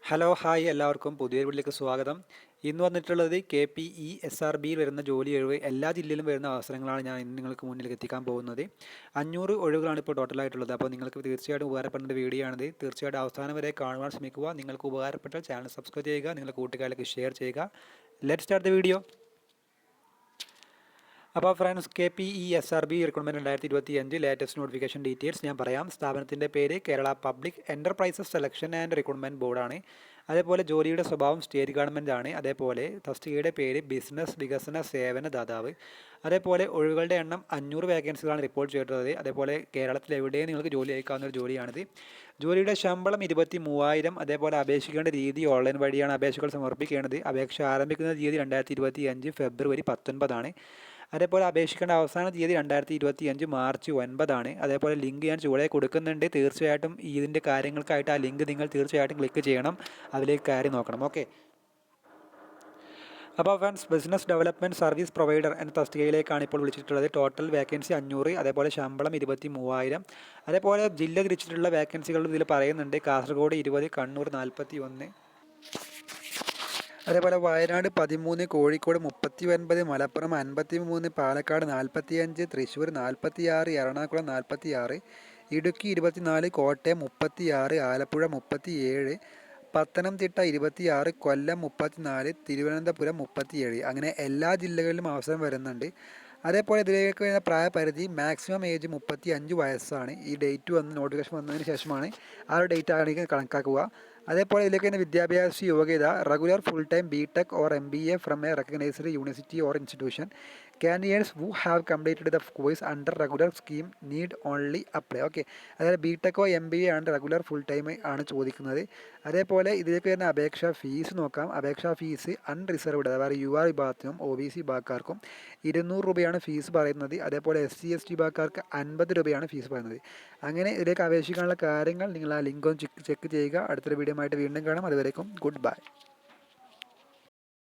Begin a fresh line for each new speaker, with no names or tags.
Hello hi എല്ലാവർക്കും പുതിയൊരു വീട്ടിലേക്ക് സ്വാഗതം. ഇന്ന് വന്നിട്ടുള്ളത് KPE SRBയിൽ വരുന്ന ജോലി ഒഴിവ് എല്ലാ ജില്ലയിലും വരുന്ന അവസരങ്ങളാണ് ഞാൻ ഇന്ന് നിങ്ങൾക്ക് മുന്നിലേക്ക് എത്തിക്കാൻ പോകുന്നത്. 500 ഒഴിവുകളാണ് ഇപ്പോൾ ടോട്ടലായിട്ടുള്ളത്. അപ്പോൾ നിങ്ങൾക്ക് തീർച്ചയായിട്ടും ഉപകാരപ്പെടുന്ന വീഡിയോ ആണിത്. തീർച്ചയായിട്ടും അവസാനം വരെ കാണുവാൻ ശ്രമിക്കുക. നിങ്ങൾക്ക് ഉപകാരപ്പെട്ടാൽ ചാനൽ സബ്സ്ക്രൈബ് ചെയ്യുക, നിങ്ങളുടെ കൂട്ടുകാരിലേക്ക് ഷെയർ ചെയ്യുക. Let start the video. അപ്പോൾ friends, KPE SRB recruitment 2025 latest notification details ഞാൻ പറയാം. സ്ഥാപനത്തിൻ്റെ പേര് Kerala public enterprises selection and recruitment ബോർഡാണ്. അതേപോലെ ജോലിയുടെ സ്വഭാവം സ്റ്റേറ്റ് ഗവൺമെൻറ് ആണ്. അതേപോലെ തസ്തികയുടെ പേര് ബിസിനസ് വികസന സേവന ദാതാവ്. അതേപോലെ ഒഴിവുകളുടെ എണ്ണം 500 വേക്കൻസികളാണ് റിപ്പോർട്ട് ചെയ്തിട്ടുള്ളത്. അതേപോലെ കേരളത്തിൽ എവിടെയും നിങ്ങൾക്ക് ജോലി അയക്കാവുന്ന ഒരു ജോലിയാണിത്. ജോലിയുടെ ശമ്പളം 23,000. അതേപോലെ അപേക്ഷിക്കേണ്ട രീതി ഓൺലൈൻ വഴിയാണ് അപേക്ഷകൾ സമർപ്പിക്കേണ്ടത്. അപേക്ഷ ആരംഭിക്കുന്ന തീയതി 2025 ഫെബ്രുവരി 19 അതേപോലെ അപേക്ഷിക്കേണ്ട അവസാന തീയതി 2025 മാർച്ച് 9 അതേപോലെ ലിങ്ക് ഞാൻ ചുവടെ കൊടുക്കുന്നുണ്ട്. തീർച്ചയായിട്ടും ഇതിൻ്റെ കാര്യങ്ങൾക്കായിട്ട് ആ ലിങ്ക് നിങ്ങൾ തീർച്ചയായിട്ടും ക്ലിക്ക് ചെയ്യണം, അതിലേക്ക് കയറി നോക്കണം. ഓക്കെ. അപ്പോൾ friends, business development service provider എന്ന തസ്തികയിലേക്കാണ് ഇപ്പോൾ വിളിച്ചിട്ടുള്ളത്. Total vacancy 500. അതേപോലെ ശമ്പളം 23,000. അതേപോലെ ജില്ല തിരിച്ചിട്ടുള്ള വേക്കൻസികൾ ഇതിൽ പറയുന്നുണ്ട്. കാസർഗോഡ് 20, കണ്ണൂർ 41, അതേപോലെ വയനാട് 13, കോഴിക്കോട് 39, മലപ്പുറം 53, പാലക്കാട് 45, തൃശ്ശൂർ 46, എറണാകുളം 46, ഇടുക്കി 24, കോട്ടയം 36, ആലപ്പുഴ 37, പത്തനംതിട്ട 26, കൊല്ലം 34, തിരുവനന്തപുരം 37. അങ്ങനെ എല്ലാ ജില്ലകളിലും അവസരം വരുന്നുണ്ട്. അതേപോലെ ഇതിലേക്ക് വരുന്ന പ്രായപരിധി മാക്സിമം ഏജ് 35 വയസ്സാണ്. ഈ ഡേറ്റ് നോട്ടിഫിക്കേഷൻ വന്നതിന് ശേഷമാണ് ആ ഒരു ഡേറ്റ് ആണെങ്കിൽ കണക്കാക്കുക. അതേപോലെ ഇതിലേക്ക് തന്നെ വിദ്യാഭ്യാസ യോഗ്യത regular full time BTech or MBA from A recognised university or institution. Candidates who have completed the course under regular scheme need only apply. Okay, അതായത് BTech MBA ആണ് റെഗുലർ ഫുൾ ടൈം ആണ് ചോദിക്കുന്നത്. അതേപോലെ ഇതിലേക്ക് വരുന്ന അപേക്ഷാ ഫീസ് നോക്കാം. അപേക്ഷാ ഫീസ് അൺറിസർവ്ഡ്, അതായത് UR വിഭാഗത്തിനും OBC വിഭാഗക്കാർക്കും 200 രൂപയാണ് ഫീസ് പറയുന്നത്. അതേപോലെ SC ST വിഭാഗക്കാർക്ക് 50 രൂപയാണ് ഫീസ് പറയുന്നത്. അങ്ങനെ ഇതിലേക്ക് അപേക്ഷിക്കാനുള്ള കാര്യങ്ങൾ നിങ്ങൾ ആ ലിങ്ക് ഒന്ന് ചെക്ക് ചെയ്യുക. അടുത്തൊരു വീഡിയോ ആയിട്ട് വീണ്ടും കാണാം. അതുവരേക്കും ഗുഡ് ബൈ.